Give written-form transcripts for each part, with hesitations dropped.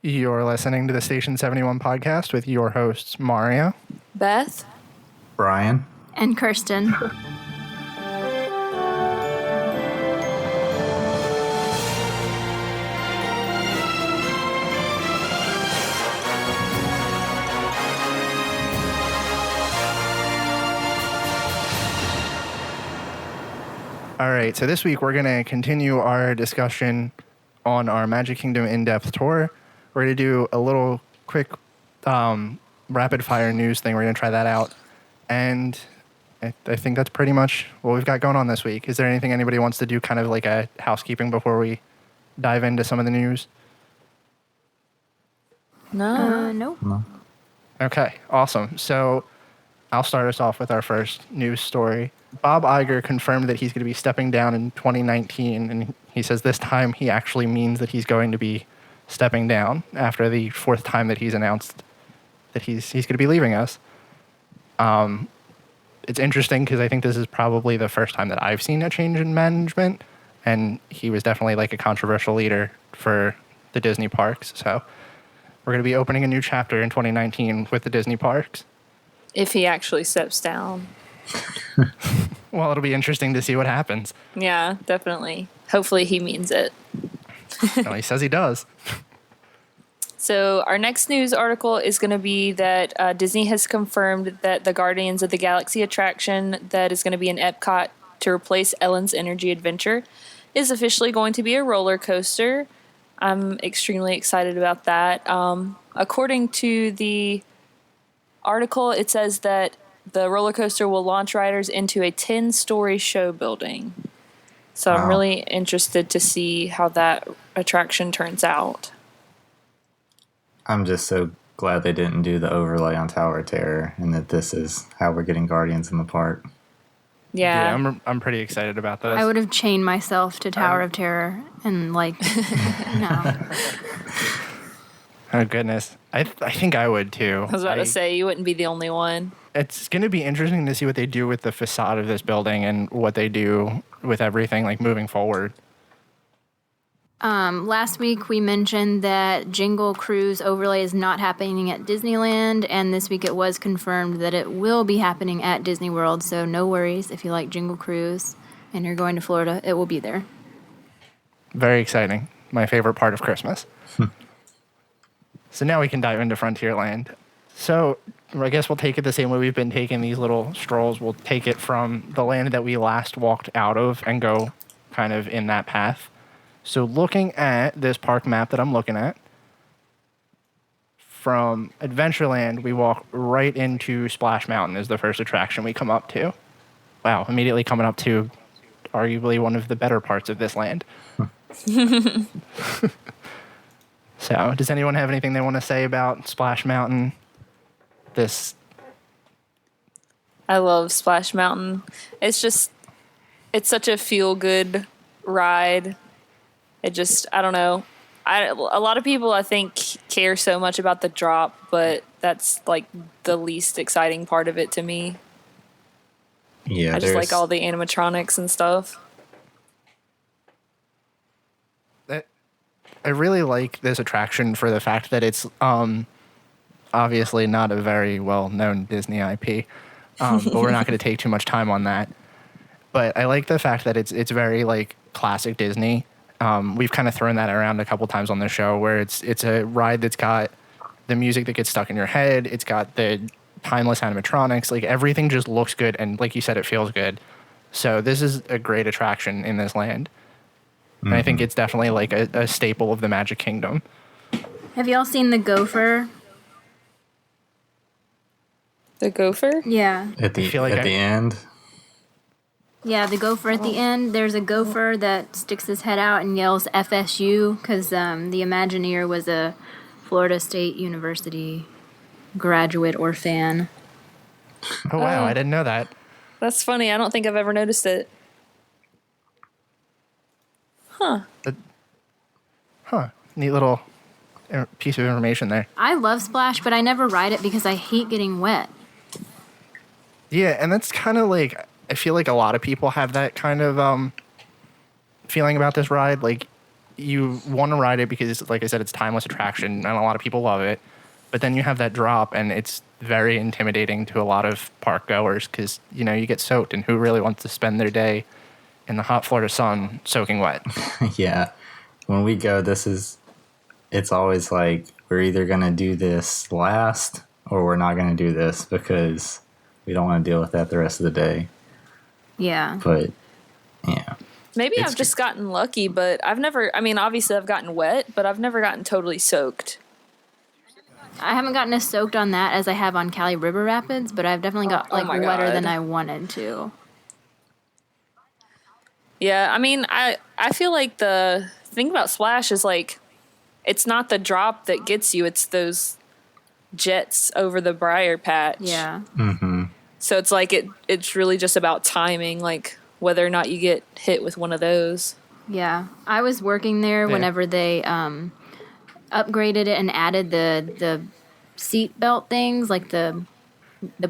You're listening to the Station 71 podcast with your hosts, Mario, Beth, Brian, and Kirsten. All right, so this week we're going to continue our discussion on our Magic Kingdom in-depth tour. We're going to do a little quick rapid-fire news thing. We're going to try that out. And I think that's pretty much what we've got going on this week. Is there anything anybody wants to do, kind of like a housekeeping before we dive into some of the news? No. Okay, awesome. So I'll start us off with our first news story. Bob Iger confirmed that he's going to be stepping down in 2019, and he says this time he actually means that he's going to be stepping down after the fourth time that he's announced that he's going to be leaving us. It's interesting because I think this is probably the first time that I've seen a change in management, and he was definitely like a controversial leader for the Disney parks. So we're going to be opening a new chapter in 2019 with the Disney parks. if he actually steps down. Well, it'll be interesting to see what happens. Yeah, definitely. Hopefully he means it. Well, he says he does. So our next news article is going to be that Disney has confirmed that the Guardians of the Galaxy attraction that is going to be in Epcot to replace Ellen's Energy Adventure is officially going to be a roller coaster. I'm extremely excited about that. According to the article, it says that the roller coaster will launch riders into a 10-story show building. So I'm really interested to see how that attraction turns out. I'm just so glad they didn't do the overlay on Tower of Terror and that this is how we're getting Guardians in the park. Yeah. I'm pretty excited about this. I would have chained myself to Tower of Terror and no. Oh, goodness. I think I would, too. I was about to say, you wouldn't be the only one. It's going to be interesting to see what they do with the facade of this building and what they do with everything, like, moving forward. Last week we mentioned that Jingle Cruise overlay is not happening at Disneyland, and this week it was confirmed that it will be happening at Disney World, so no worries if you like Jingle Cruise and you're going to Florida, it will be there. Very exciting. My favorite part of Christmas. So now we can dive into Frontierland. So I guess we'll take it the same way we've been taking these little strolls. We'll take it from the land that we last walked out of and go kind of in that path. So looking at this park map that I'm looking at, from Adventureland, we walk right into Splash Mountain is the first attraction we come up to. Wow, immediately coming up to arguably one of the better parts of this land. So, does anyone have anything they want to say about Splash Mountain? I love Splash Mountain. It's such a feel-good ride. I don't know. A lot of people, I think, care so much about the drop, but that's like the least exciting part of it to me. Yeah, I just like all the animatronics and stuff. I really like this attraction for the fact that it's obviously not a very well-known Disney IP, but we're not going to take too much time on that. But I like the fact that it's very like classic Disney. We've kind of thrown that around a couple times on the show, where it's a ride that's got the music that gets stuck in your head. It's got the timeless animatronics. Like everything just looks good, and like you said, it feels good. So this is a great attraction in this land. And I think it's definitely like a staple of the Magic Kingdom. Have y'all seen the gopher? The gopher? Yeah. At the end? Yeah, the gopher at the end. There's a gopher that sticks his head out and yells FSU because the Imagineer was a Florida State University graduate or fan. Oh, wow. I didn't know that. That's funny. I don't think I've ever noticed it. Neat little piece of information there. I love Splash, but I never ride it because I hate getting wet. Yeah, and that's kind of like, I feel like a lot of people have that kind of feeling about this ride. Like, you want to ride it because, like I said, it's a timeless attraction and a lot of people love it. But then you have that drop, and it's very intimidating to a lot of park goers because, you know, you get soaked, and who really wants to spend their day in the hot Florida sun soaking wet? Yeah. When we go, it's always like, we're either going to do this last or we're not going to do this because we don't want to deal with that the rest of the day. Yeah. But, yeah. Maybe I've just gotten lucky, but I've never, I mean, obviously I've gotten wet, but I've never gotten totally soaked. I haven't gotten as soaked on that as I have on Cali River Rapids, but I've definitely got Oh my wetter God. than I wanted to. Yeah, I mean, I feel like the thing about Splash is like, it's not the drop that gets you, it's those jets over the briar patch. Yeah. Mm-hmm. So it's like it's really just about timing, like whether or not you get hit with one of those. Yeah. I was working there whenever they upgraded it and added the seat belt things, like the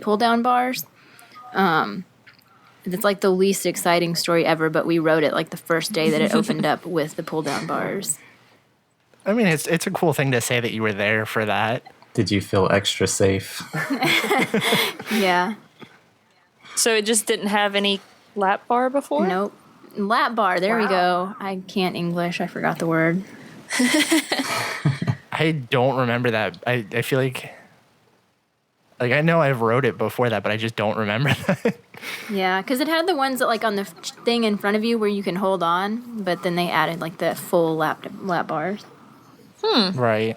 pull down bars. It's like the least exciting story ever, but we wrote it like the first day that it opened up with the pull down bars. I mean, it's a cool thing to say that you were there for that. Did you feel extra safe? Yeah. So it just didn't have any lap bar before? Nope. Lap bar. There we go. I can't English. I forgot the word. I don't remember that. I feel like I know I've wrote it before that, but I just don't remember that. Yeah, because it had the ones that like on the thing in front of you where you can hold on, but then they added like the full lap bars. Right.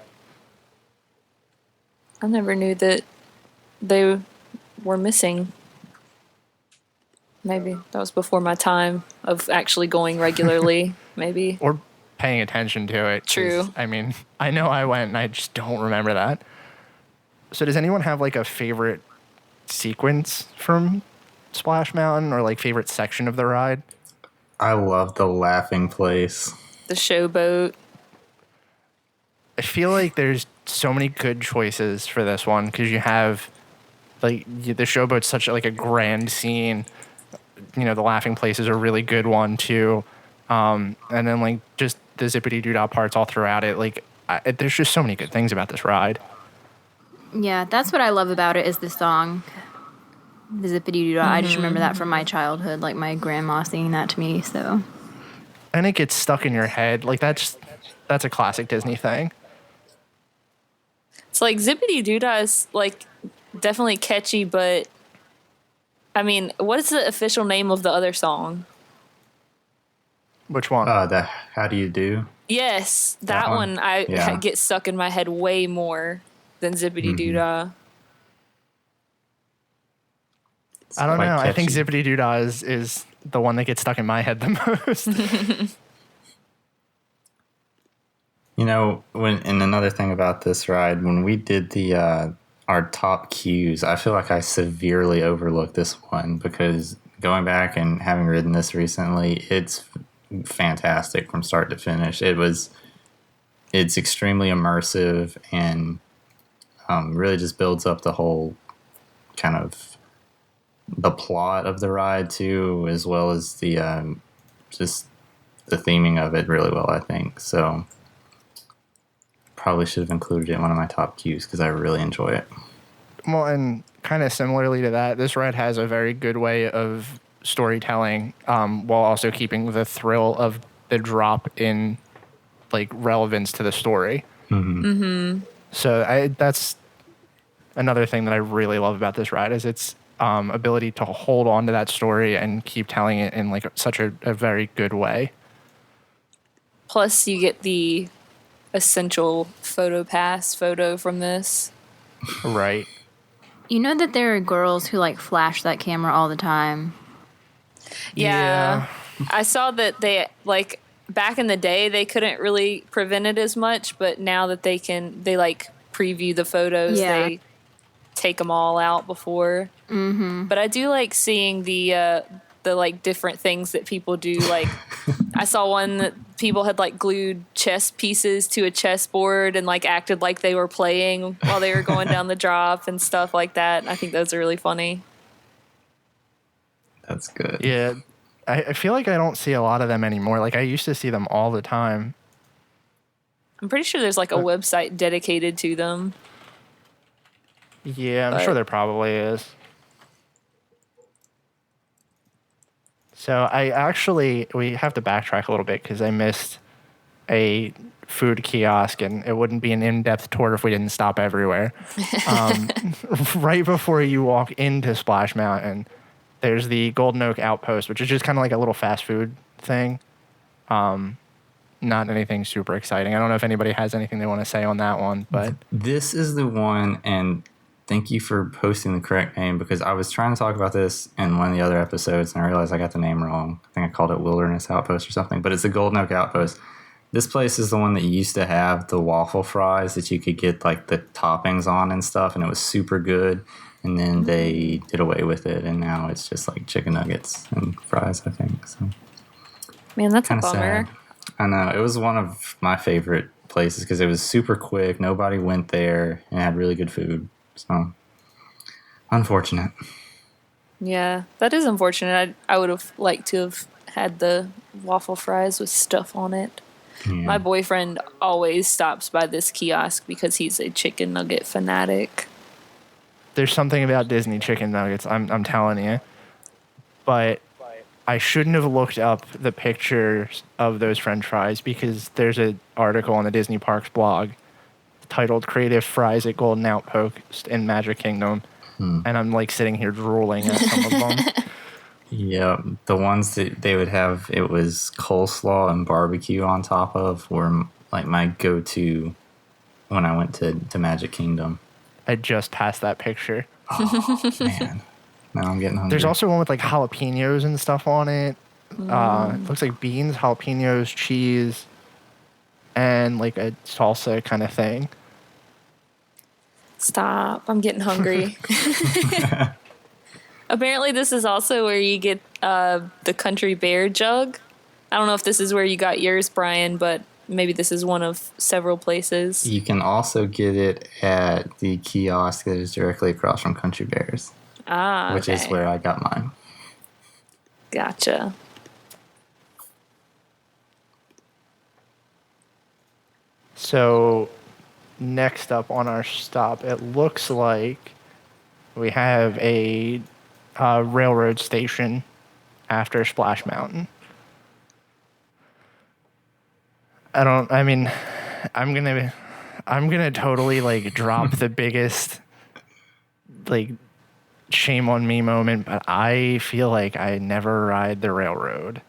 I never knew that they were missing. Maybe that was before my time of actually going regularly, maybe. Or paying attention to it. 'Cause, True. I mean, I know I went and I just don't remember that. So does anyone have like a favorite sequence from Splash Mountain or like favorite section of the ride? I love the laughing place. The showboat. I feel like there's so many good choices for this one because you have like the showboat's such like a grand scene. You know, the laughing place is a really good one too. And then like just the zippity doo dah parts all throughout it. Like there's just so many good things about this ride. Yeah, that's what I love about it is the song, the zippity doo dah. I just remember that from my childhood, like my grandma singing that to me. So. And it gets stuck in your head. Like that's a classic Disney thing. It's like Zippity Doo Dah is like definitely catchy, but I mean, what is the official name of the other song? Which one? The How Do You Do? Yes, that one I get stuck in my head way more than Zippity Doo Dah. I don't quite know. I think catchy. Zippity Doo Dah is the one that gets stuck in my head the most. You know, and another thing about this ride, when we did our top cues, I feel like I severely overlooked this one because going back and having ridden this recently, it's fantastic from start to finish. It's extremely immersive and really just builds up the whole kind of the plot of the ride too, as well as the just the theming of it really well, I think. So probably should have included it in one of my top cues because I really enjoy it. Well, and kind of similarly to that, this ride has a very good way of storytelling while also keeping the thrill of the drop in like relevance to the story. So that's another thing that I really love about this ride is its ability to hold on to that story and keep telling it in like such a very good way. Plus, you get the essential photo pass photo from this. Right. You know that there are girls who like flash that camera all the time. Yeah. I saw that they like back in the day they couldn't really prevent it as much, but now that they like preview the photos, they take them all out before. But I do like seeing the like different things that people do. Like I saw one that people had like glued chess pieces to a chessboard and like acted like they were playing while they were going down the drop and stuff like that. I think those are really funny. That's good. Yeah. I feel like I don't see a lot of them anymore. Like I used to see them all the time. I'm pretty sure there's like a website dedicated to them. Yeah, I'm sure there probably is. So we have to backtrack a little bit because I missed a food kiosk, and it wouldn't be an in-depth tour if we didn't stop everywhere. Right before you walk into Splash Mountain, there's the Golden Oak Outpost, which is just kind of like a little fast food thing. Not anything super exciting. I don't know if anybody has anything they want to say on that one, but this is the one, and thank you for posting the correct name, because I was trying to talk about this in one of the other episodes, and I realized I got the name wrong. I think I called it Wilderness Outpost or something, but it's the Golden Oak Outpost. This place is the one that used to have the waffle fries that you could get like the toppings on and stuff, and it was super good. And then they did away with it, and now it's just like chicken nuggets and fries, I think. So, Man, that's a kinda bummer. sad. I know. It was one of my favorite places because it was super quick. Nobody went there and had really good food. So, unfortunate. Yeah, that is unfortunate. I would have liked to have had the waffle fries with stuff on it. Yeah. My boyfriend always stops by this kiosk because he's a chicken nugget fanatic. there's something about Disney chicken nuggets, I'm telling you. But I shouldn't have looked up the pictures of those French fries because there's an article on the Disney Parks blog titled "Creative Fries at Golden Outpost in Magic Kingdom," and I'm like sitting here drooling at some of them. Yeah, the ones that they would have, it was coleslaw and barbecue on top of, were like my go-to when I went to Magic Kingdom. I just passed that picture. Oh, man. Now I'm getting hungry. There's also one with like jalapenos and stuff on it. It looks like beans, jalapenos, cheese, and like a salsa kind of thing. Stop. I'm getting hungry. Apparently, this is also where you get the Country Bear jug. I don't know if this is where you got yours, Brian, but maybe this is one of several places. You can also get it at the kiosk that is directly across from Country Bears, which is where I got mine. Gotcha. So next up on our stop, it looks like we have a railroad station after Splash Mountain. I'm gonna totally like drop the biggest like shame on me moment, but I feel like I never ride the railroad.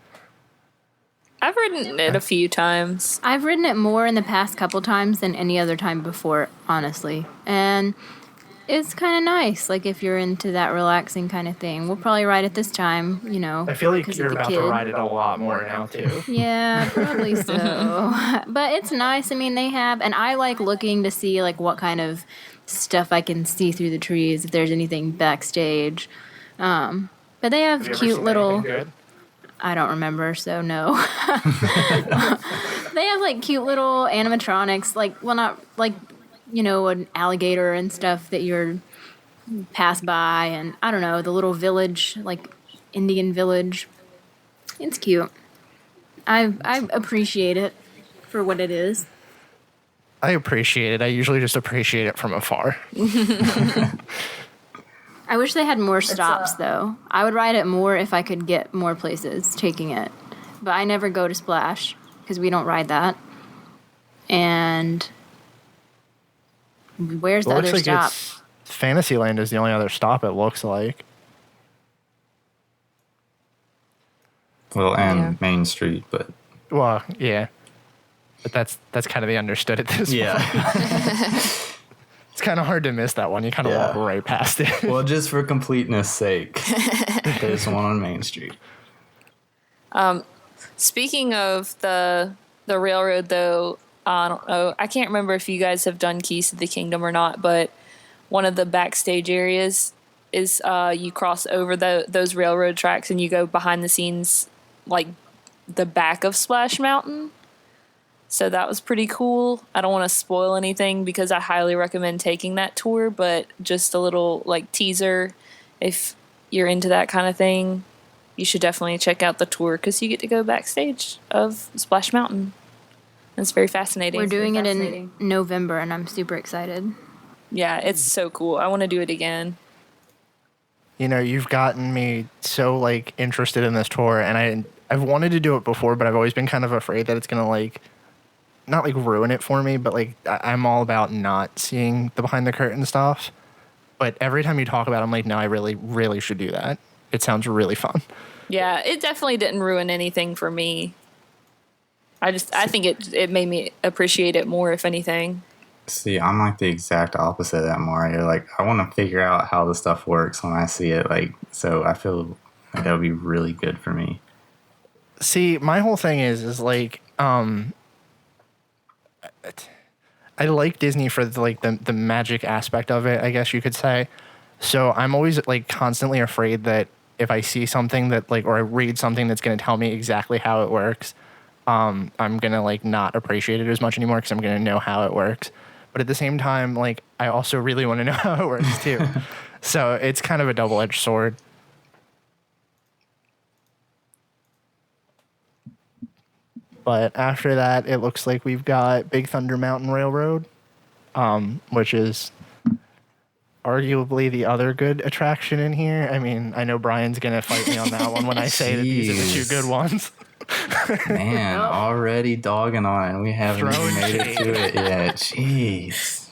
I've ridden it a few times. I've ridden it more in the past couple times than any other time before, honestly. And it's kind of nice, like if you're into that relaxing kind of thing. We'll probably ride it this time, you know. I feel like 'cause of you're the about kid. to ride it a lot more now too. Yeah, probably so. But it's nice. I mean, they have, and I like looking to see like what kind of stuff I can see through the trees, if there's anything backstage. But they have Have you ever cute seen little. anything good? I don't remember, so no. They have like cute little animatronics, like, well, not like, you know, an alligator and stuff that you're pass by, and I don't know, the little village, like Indian village. It's cute. I appreciate it for what it is. I appreciate it. I usually just appreciate it from afar. I wish they had more stops, though. I would ride it more if I could get more places taking it. But I never go to Splash because we don't ride that. And where's the It looks other like stop? it's Fantasyland is the only other stop, it looks like. Well, and Yeah. Main Street, but Well, yeah. But that's kind of the understood at this point. It's kind of hard to miss that one. You kind of Yeah. walk right past it. well, just for completeness sake, there's one on Main Street. Speaking of the railroad, though, I don't know. I can't remember if you guys have done Keys to the Kingdom or not, but one of the backstage areas is you cross over those railroad tracks and you go behind the scenes, like the back of Splash Mountain. So that was pretty cool. I don't want to spoil anything because I highly recommend taking that tour, but just a little like teaser. If you're into that kind of thing, you should definitely check out the tour because you get to go backstage of Splash Mountain. It's very fascinating. We're doing it in November, and I'm super excited. Yeah, it's so cool. I want to do it again. You know, you've gotten me so like interested in this tour, and I've wanted to do it before, but I've always been kind of afraid that it's gonna like not like ruin it for me, but like I'm all about not seeing the behind the curtain stuff. But every time you talk about it, I'm like, no, I really, really should do that. It sounds really fun. Yeah, it definitely didn't ruin anything for me. I think it made me appreciate it more, if anything. See, I'm like the exact opposite of that, Mario. Like, I want to figure out how the stuff works when I see it. Like, so I feel like that would be really good for me. See, my whole thing is like, I like Disney for the magic aspect of it, I guess you could say. So I'm always like constantly afraid that if I see something that like, or I read something that's going to tell me exactly how it works, I'm going to like not appreciate it as much anymore because I'm going to know how it works. But at the same time, like, I also really want to know how it works too. So it's kind of a double-edged sword. But after that, it looks like we've got Big Thunder Mountain Railroad, which is arguably the other good attraction in here. I mean, I know Brian's going to fight me on that one when I say that these are the two good ones. Man, already dogging on it, and we haven't even made it to it yet. Jeez.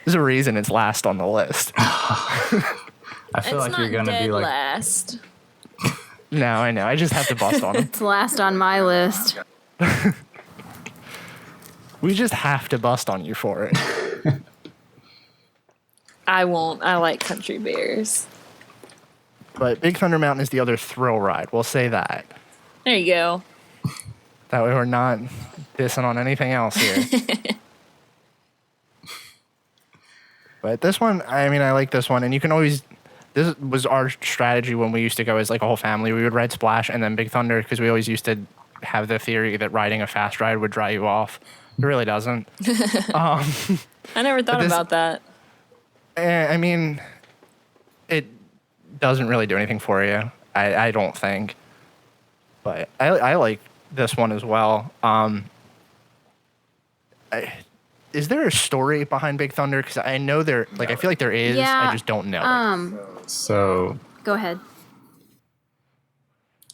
There's a reason it's last on the list. I feel like you're going to be like... last. No, I know. I just have to bust on them. It's last on my list. We just have to bust on you for it. I won't. I like country bears. But Big Thunder Mountain is the other thrill ride. We'll say that. There you go. That way we're not dissing on anything else here. But this one, I mean, I like this one. And you can always... This was our strategy when we used to go as like a whole family. We would ride Splash and then Big Thunder because we always used to have the theory that riding a fast ride would dry you off. It really doesn't. I never thought about that. I mean, it doesn't really do anything for you. I don't think. But I like this one as well. Is there a story behind Big Thunder? Because I know there, like, I feel like there is. Yeah, I just don't know. So... Go ahead.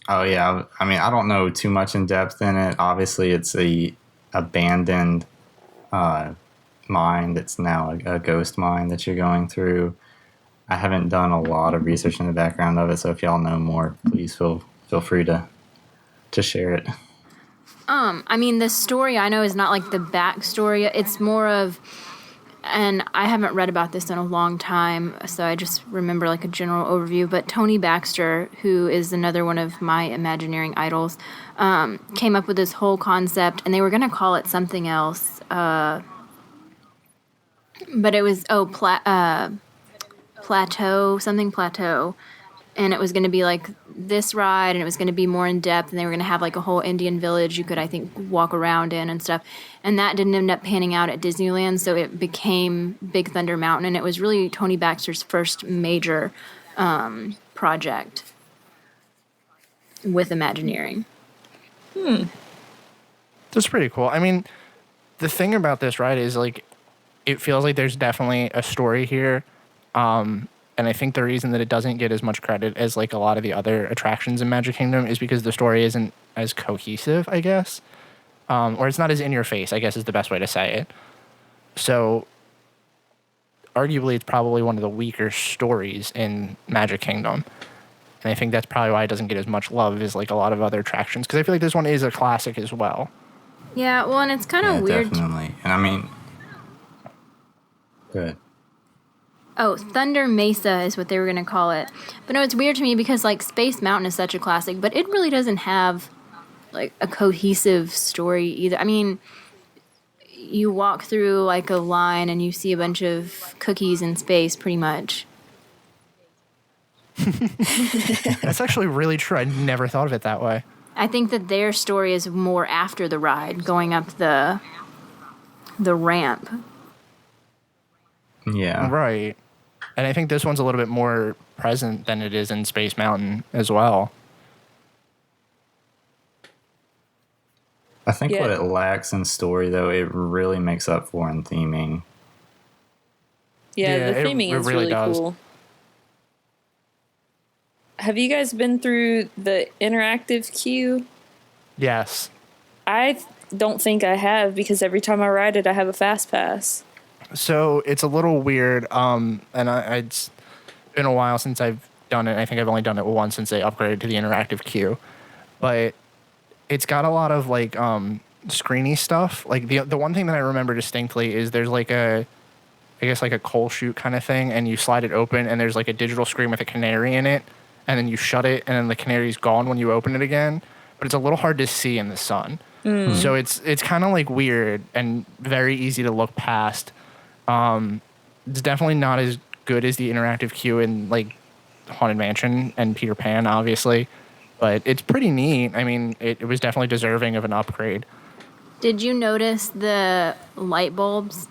Oh, yeah. I mean, I don't know too much in depth in it. Obviously, it's a abandoned mine that's now a ghost mine that you're going through. I haven't done a lot of research in the background of it, so if y'all know more, please feel free to share it. I mean, the story I know is not like the backstory. It's more of, and I haven't read about this in a long time, so I just remember like a general overview. But Tony Baxter, who is another one of my Imagineering idols, came up with this whole concept, and they were going to call it something else. But it was, Plateau. And it was going to be like this ride, and it was going to be more in depth, and they were going to have like a whole Indian village you could, I think, walk around in and stuff. And that didn't end up panning out at Disneyland, so it became Big Thunder Mountain, and it was really Tony Baxter's first major project with Imagineering. That's pretty cool. I mean, the thing about this ride is like, it feels like there's definitely a story here. And I think the reason that it doesn't get as much credit as like a lot of the other attractions in Magic Kingdom is because the story isn't as cohesive, I guess. Or it's not as in your face, I guess is the best way to say it. So arguably it's probably one of the weaker stories in Magic Kingdom. And I think that's probably why it doesn't get as much love as like a lot of other attractions. Because I feel like this one is a classic as well. Yeah, well, and it's kind of weird. Definitely. And I mean, good. Oh, Thunder Mesa is what they were going to call it. But no, it's weird to me because, like, Space Mountain is such a classic, but it really doesn't have, like, a cohesive story either. I mean, you walk through, like, a line and you see a bunch of cookies in space, pretty much. That's actually really true. I never thought of it that way. I think that their story is more after the ride, going up the ramp. Yeah. Right. And I think this one's a little bit more present than it is in Space Mountain as well. I think Yeah. what it lacks in story, though, it really makes up for in theming. Yeah, Yeah, the it theming is really really does. cool. Have you guys been through the interactive queue? Yes. I don't think I have because every time I ride it, I have a fast pass. So it's a little weird. It's been a while since I've done it. I think I've only done it once since they upgraded to the interactive queue. But it's got a lot of like screeny stuff. Like the one thing that I remember distinctly is there's like I guess like a coal chute kind of thing, and you slide it open, and there's like a digital screen with a canary in it, and then you shut it, and then the canary's gone when you open it again. But it's a little hard to see in the sun, so it's kind of like weird and very easy to look past. It's definitely not as good as the interactive queue in like Haunted Mansion and Peter Pan, obviously, but it's pretty neat. I mean, it was definitely deserving of an upgrade. Did you notice the light bulbs?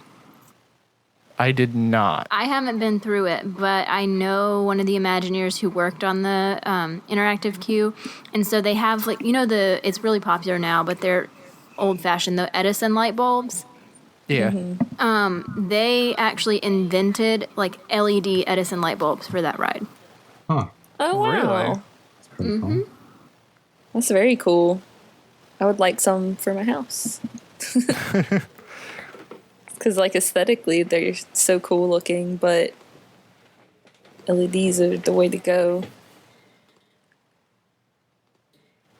I did not. I haven't been through it, but I know one of the Imagineers who worked on the interactive queue, and so they have like it's really popular now, but they're old-fashioned, the Edison light bulbs. Yeah. They actually invented like LED Edison light bulbs for that ride. Huh. Oh, wow. Really? That's pretty cool. That's very cool. I would like some for my house. Because, like, aesthetically, they're so cool looking, but LEDs are the way to go.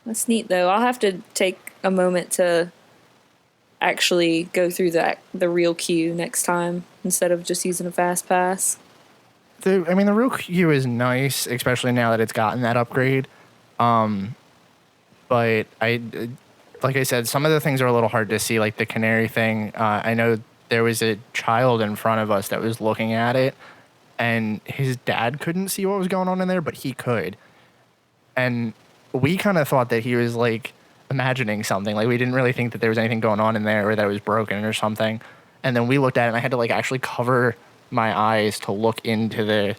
That's neat, though. I'll have to take a moment to actually go through the real queue next time instead of just using a fast pass. The real queue is nice, especially now that it's gotten that upgrade. But like I said, some of the things are a little hard to see, like the canary thing. I know there was a child in front of us that was looking at it, and his dad couldn't see what was going on in there, but he could. And we kind of thought that he was like imagining something. Like we didn't really think that there was anything going on in there or that it was broken or something. And then we looked at it, and I had to like actually cover my eyes to look into the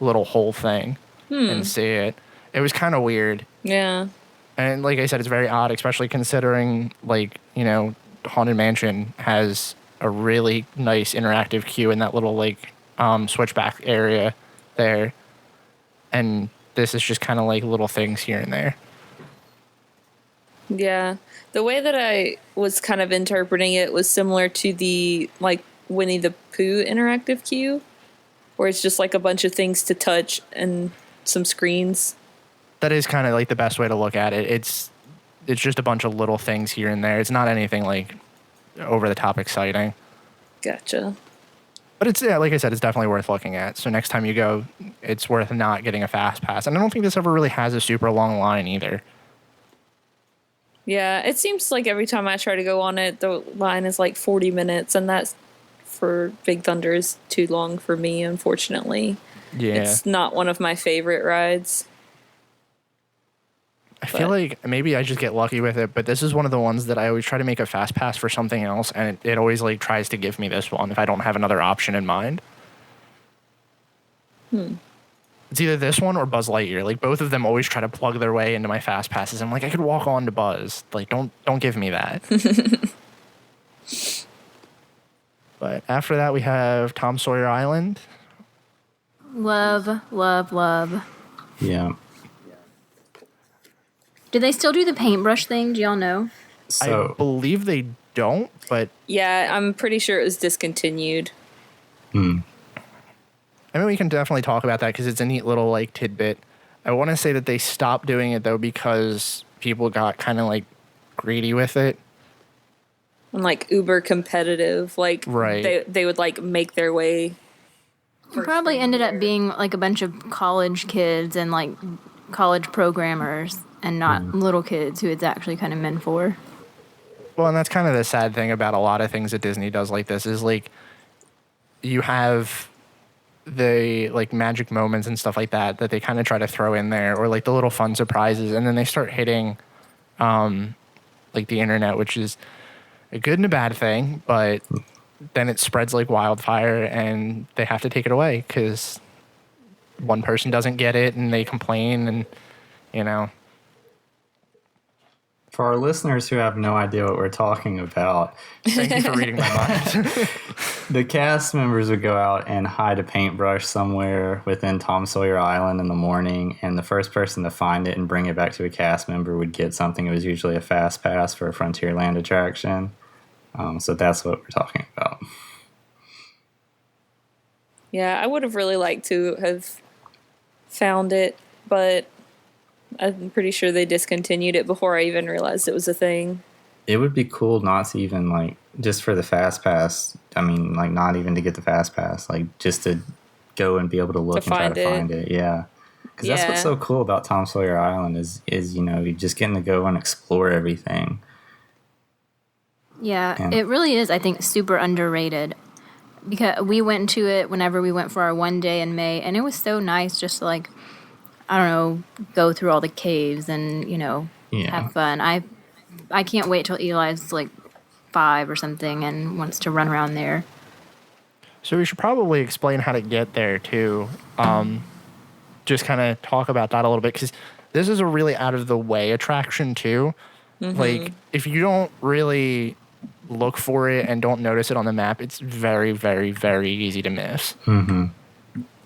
little hole thing and see it. It was kind of weird. Yeah. And like I said, it's very odd, especially considering like, Haunted Mansion has a really nice interactive queue in that little like switchback area there. And this is just kind of like little things here and there. Yeah. The way that I was kind of interpreting it was similar to the like Winnie the Pooh interactive queue, where it's just like a bunch of things to touch and some screens. That is kind of like the best way to look at it. It's just a bunch of little things here and there. It's not anything like over the top exciting. Gotcha. But it's, yeah, like I said, it's definitely worth looking at. So next time you go, it's worth not getting a fast pass. And I don't think this ever really has a super long line either. Yeah, it seems like every time I try to go on it, the line is like 40 minutes, and that's for Big Thunder is too long for me, unfortunately. Yeah. It's not one of my favorite rides. I feel like maybe I just get lucky with it, but this is one of the ones that I always try to make a fast pass for something else, and it always like tries to give me this one if I don't have another option in mind. It's either this one or Buzz Lightyear. Like both of them always try to plug their way into my fast passes. I'm like, I could walk on to Buzz. Like don't give me that. But after that we have Tom Sawyer Island. Love, love, love. Yeah. Do they still do the paintbrush thing? Do y'all know? So I believe they don't, but Yeah, I'm pretty sure it was discontinued. I mean, we can definitely talk about that because it's a neat little like tidbit. I want to say that they stopped doing it though because people got kind of like greedy with it. And like uber competitive. Like Right. they would like make their way. It probably ended up being like a bunch of college kids and like college programmers and not little kids who it's actually kind of meant for. Well, and that's kind of the sad thing about a lot of things that Disney does like this is like you have the like magic moments and stuff like that they kind of try to throw in there, or like the little fun surprises, and then they start hitting like the internet, which is a good and a bad thing, but then it spreads like wildfire and they have to take it away because one person doesn't get it and they complain, and For our listeners who have no idea what we're talking about, Thank you for reading my mind. the cast members would go out and hide a paintbrush somewhere within Tom Sawyer Island in the morning, and the first person to find it and bring it back to a cast member would get something. It was usually a fast pass for a Frontierland attraction. So that's what we're talking about. Yeah, I would have really liked to have found it, but I'm pretty sure they discontinued it before I even realized it was a thing. It would be cool not to even, like, just for the fast pass. I mean, like, not even to get the fast pass, like, just to go and be able to look and try to find it. Yeah. Because that's what's so cool about Tom Sawyer Island is, you know, you just getting to go and explore everything. Yeah, it really is, I think, super underrated. Because we went to it whenever we went for our one day in May, and it was so nice just to, like, I don't know, go through all the caves and, you know, have fun. I can't wait till Eli's, like, 5 or something and wants to run around there. So we should probably explain how to get there, too. Just kind of talk about that a little bit, because this is a really out-of-the-way attraction, too. Mm-hmm. Like, if you don't really look for it and don't notice it on the map, it's very, very, very easy to miss. Mm-hmm.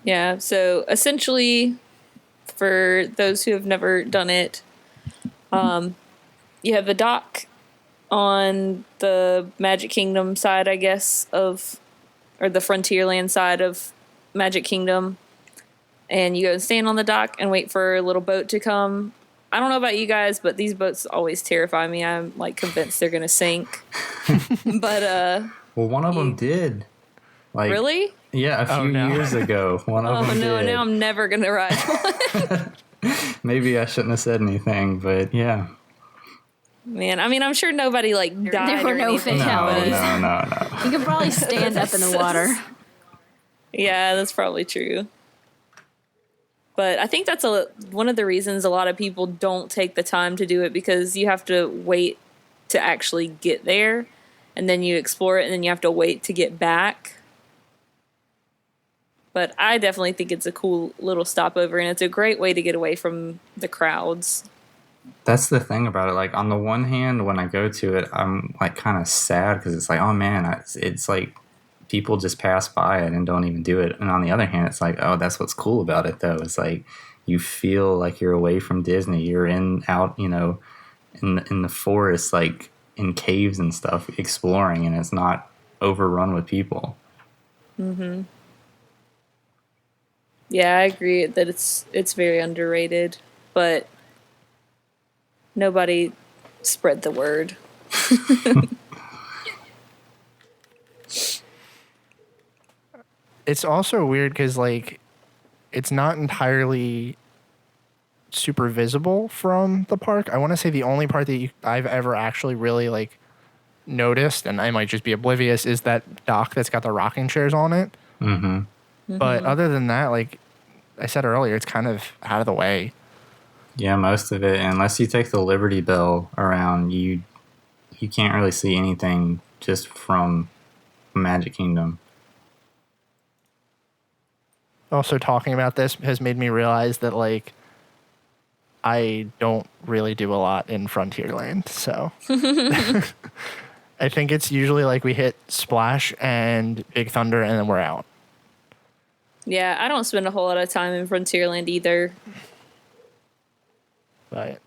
Yeah, so essentially, for those who have never done it, you have a dock on the Magic Kingdom side, I guess, or the Frontierland side of Magic Kingdom, and you go and stand on the dock and wait for a little boat to come. I don't know about you guys, but these boats always terrify me. I'm, like, convinced they're gonna sink. But well, one of them did. Like, really? Yeah, a few years ago, one of them did. Oh no! Now I'm never gonna ride one. Maybe I shouldn't have said anything, but yeah. Man, I mean, I'm sure nobody, like, died. There were no fatalities. No. You can probably stand up in the water. Yeah, that's probably true. But I think that's one of the reasons a lot of people don't take the time to do it, because you have to wait to actually get there, and then you explore it, and then you have to wait to get back. But I definitely think it's a cool little stopover, and it's a great way to get away from the crowds. That's the thing about it. Like, on the one hand, when I go to it, I'm, like, kind of sad, because it's like, oh man, it's like people just pass by it and don't even do it. And on the other hand, it's like, oh, that's what's cool about it, though. It's like you feel like you're away from Disney. You're out, you know, in the forest, like in caves and stuff, exploring, and it's not overrun with people. Mm-hmm. Yeah, I agree that it's very underrated, but nobody spread the word. It's also weird because, like, it's not entirely super visible from the park. I want to say the only part that I've ever actually really, like, noticed, and I might just be oblivious, is that dock that's got the rocking chairs on it. Mm-hmm. Mm-hmm. But other than that, like I said earlier, it's kind of out of the way. Yeah, most of it, unless you take the Liberty Bell around, you can't really see anything just from Magic Kingdom. Also, talking about this has made me realize that, like, I don't really do a lot in Frontierland, so I think it's usually like we hit Splash and Big Thunder and then we're out. Yeah, I don't spend a whole lot of time in Frontierland either. But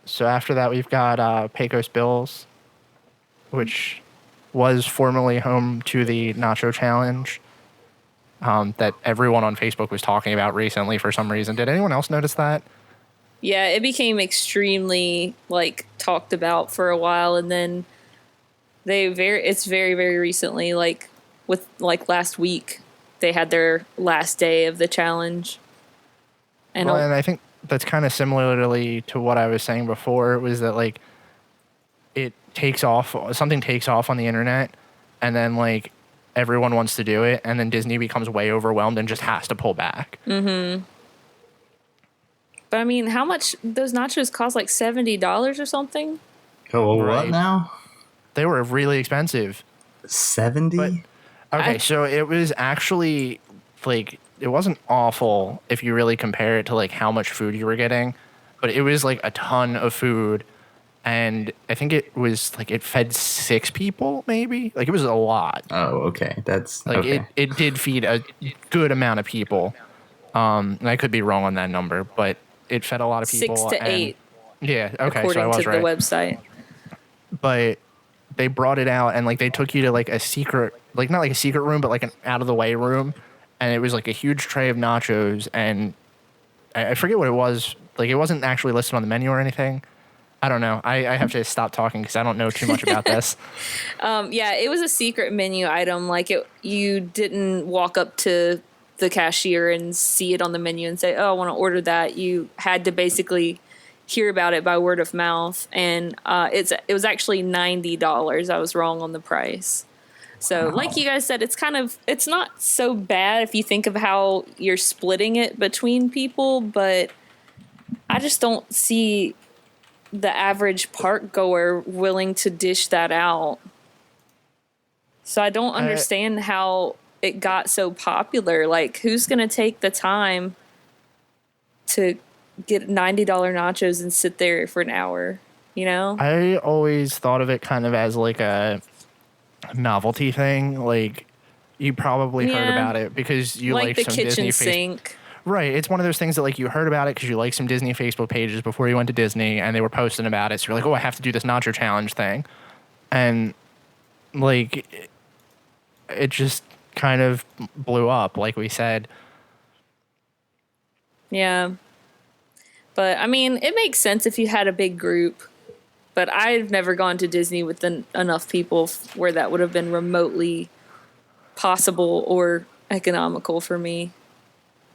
so after that, we've got Pecos Bills, which was formerly home to the Nacho Challenge. That everyone on Facebook was talking about recently for some reason. Did anyone else notice that? Yeah, it became extremely, like, talked about for a while, and then it's very, very recently, like, with, like, last week, they had their last day of the challenge. And I think that's kind of similarly to what I was saying before, was that, like, something takes off on the internet, and then, like, everyone wants to do it, and then Disney becomes way overwhelmed and just has to pull back. Mm-hmm. But I mean, how much those nachos cost? Like $70 or something? Oh, Right. What now? They were really expensive. 70? Okay, so it was actually, like, it wasn't awful if you really compare it to, like, how much food you were getting, but it was, like, a ton of food and I think it was like it fed 6 people, maybe. Like it was a lot. Oh, okay. That's Like okay. it did feed a good amount of people. And I could be wrong on that number, but it fed a lot of people. 6 to and, 8, Yeah. Okay. So I according was to the right. website. But they brought it out and like they took you to like a secret, like not like a secret room, but like an out of the way room, and it was like a huge tray of nachos, and I forget what it was. Like it wasn't actually listed on the menu or anything. I don't know. I have to stop talking because I don't know too much about this. Yeah, it was a secret menu item. Like you didn't walk up to the cashier and see it on the menu and say, "Oh, I want to order that." You had to basically hear about it by word of mouth, and it was actually $90. I was wrong on the price. So, like you guys said, it's not so bad if you think of how you're splitting it between people, but I just don't see the average park goer willing to dish that out. So I don't understand how it got so popular. Like, who's going to take the time to get $90 nachos and sit there for an hour, you know? I always thought of it kind of as like a novelty thing. Like you probably heard about it because you like liked the some kitchen Disney sink. Right. It's one of those things that like you heard about it because you liked some Disney Facebook pages before you went to Disney and they were posting about it. So you're like, oh, I have to do this nacho challenge thing. And like it just kind of blew up, like we said. Yeah. But I mean, it makes sense if you had a big group. But I've never gone to Disney with enough people where that would have been remotely possible or economical for me.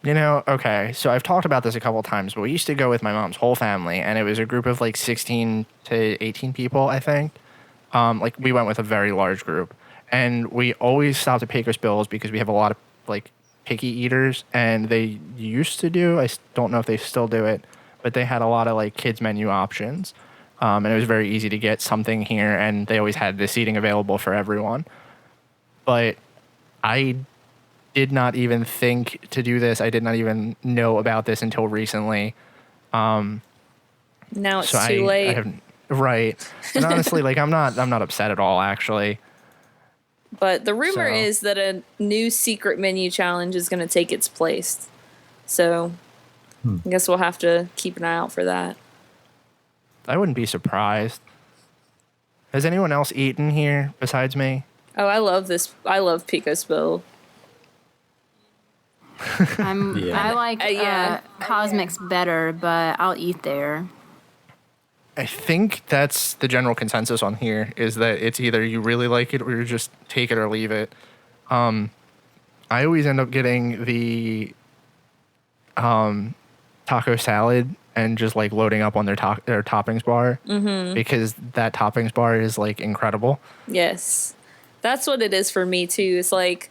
You know, okay, so I've talked about this a couple times, but we used to go with my mom's whole family, and it was a group of like 16 to 18 people, I think. Like we went with a very large group, and we always stopped at Pecos Bills because we have a lot of like picky eaters, and they used to do. Don't know if they still do it, but they had a lot of like kids menu options, and it was very easy to get something here, and they always had the seating available for everyone. But I did not even think to do this. I did not even know about this until recently. Now it's So too late. I haven't, right. And honestly, like I'm not upset at all, actually. But the rumor So- is that a new secret menu challenge is going to take its place. So I guess we'll have to keep an eye out for that. I wouldn't be surprised. Has anyone else eaten here besides me? Oh, I love this. I love Pecos Bill. I like yeah. Cosmic's better, but I'll eat there. I think that's the general consensus on here is that it's either you really like it or you just take it or leave it. I always end up getting the taco salad and just like loading up on their toppings bar because that toppings bar is like incredible. Yes. That's what it is for me too. It's like,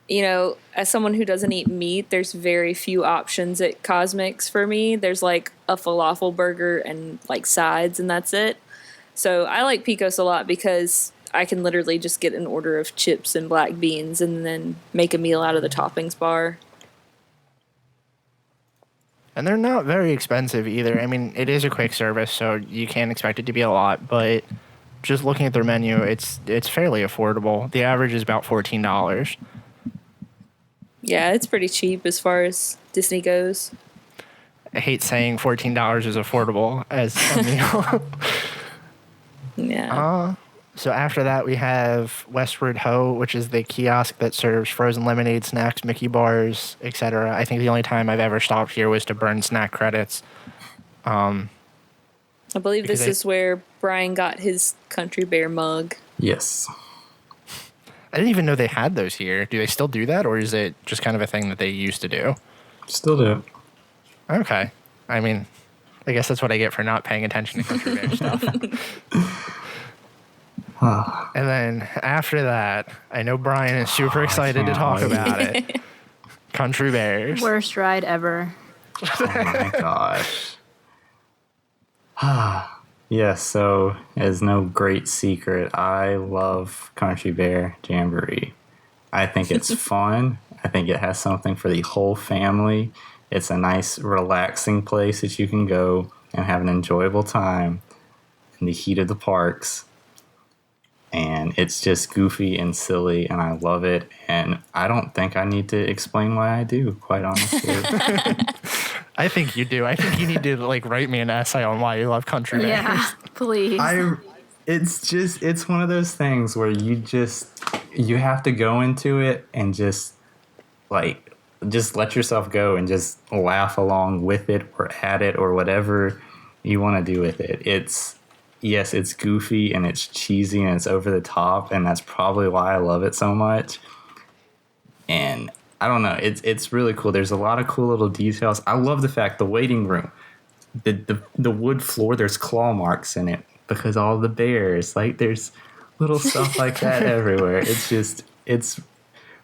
you know, as someone who doesn't eat meat, there's very few options at Cosmic's for me. There's like a falafel burger and like sides, and that's it. So I like Pecos a lot because I can literally just get an order of chips and black beans and then make a meal out of the toppings bar. And they're not very expensive either. I mean, it is a quick service, so you can't expect it to be a lot, but just looking at their menu, it's fairly affordable. The average is about $14. Yeah, it's pretty cheap as far as Disney goes. I hate saying $14 is affordable as a meal. Yeah. So after that, we have Westward Ho, which is the kiosk that serves frozen lemonade, snacks, Mickey bars, etc. I think the only time I've ever stopped here was to burn snack credits. I believe this because is where Brian got his Country Bear mug. Yes. I didn't even know they had those here. Do they still do that, or is it just kind of a thing that they used to do? Still do. Okay. I mean, I guess that's what I get for not paying attention to Country Bear stuff. And then after that, I know Brian is super excited to can't talk wait. about it. Country Bears. Worst ride ever. Oh my gosh. Yeah, so as no great secret, I love Country Bear Jamboree. I think it's fun. I think it has something for the whole family. It's a nice, relaxing place that you can go and have an enjoyable time. in the heat of the parks. And it's just goofy and silly, and I love it. And I don't think I need to explain why I do, quite honestly. I think you do. I think you need to like write me an essay on why you love country bears. Yeah, please. It's one of those things where you have to go into it and just let yourself go and just laugh along with it or at it or whatever you want to do with it. It's goofy and it's cheesy and it's over the top, and that's probably why I love it so much. And I don't know, it's really cool. There's a lot of cool little details. I love the fact the waiting room, the wood floor, there's claw marks in it because all the bears, like there's little stuff like that everywhere.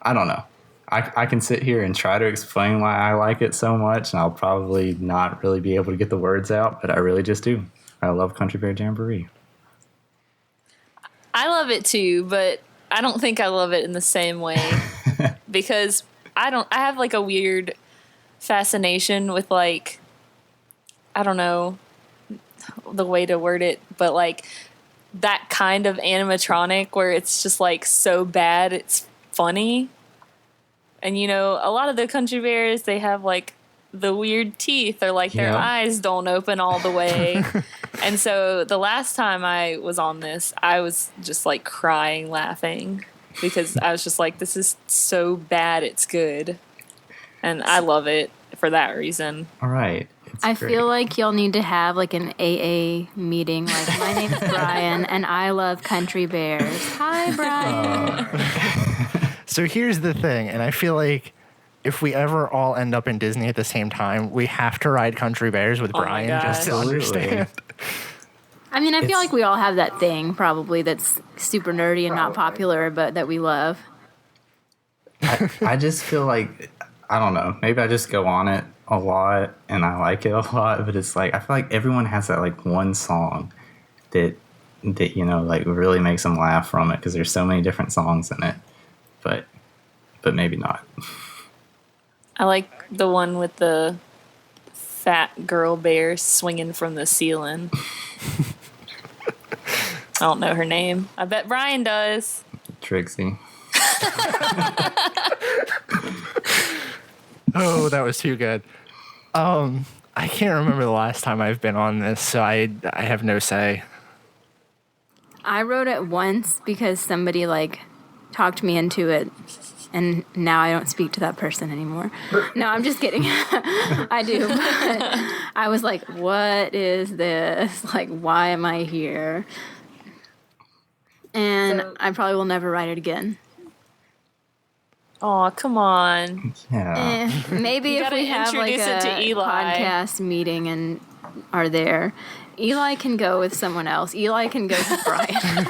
I don't know. I can sit here and try to explain why I like it so much, and I'll probably not really be able to get the words out, but I really just do. I love Country Bear Jamboree. I love it too, but I don't think I love it in the same way because I have like a weird fascination with like, I don't know the way to word it, but like that kind of animatronic where it's just like so bad it's funny. And a lot of the country bears, they have like the weird teeth or like their eyes don't open all the way. And so the last time I was on this, I was just like crying laughing because I was just like, this is so bad it's good. And I love it for that reason. All right. I feel like y'all need to have like an AA meeting. Like, my name's Brian and I love country bears. Hi, Brian. So here's the thing, and I feel like if we ever all end up in Disney at the same time, we have to ride Country Bears with Brian just to understand. I mean, I feel like we all have that thing probably that's super nerdy and not popular, but that we love. I just feel like, I don't know, maybe I just go on it a lot and I like it a lot, but it's like, I feel like everyone has that like one song that like really makes them laugh from it because there's so many different songs in it, but maybe not. I like the one with the fat girl bear swinging from the ceiling. I don't know her name. I bet Brian does. Trixie. Oh, that was too good. I can't remember the last time I've been on this, so I have no say. I wrote it once because somebody like talked me into it, and now I don't speak to that person anymore. No, I'm just kidding. I do, but I was like, what is this? Like, why am I here? And I probably will never write it again. Oh, come on. Yeah. Maybe if we have like a podcast meeting and are there, Eli can go with someone else. Eli can go with Brian.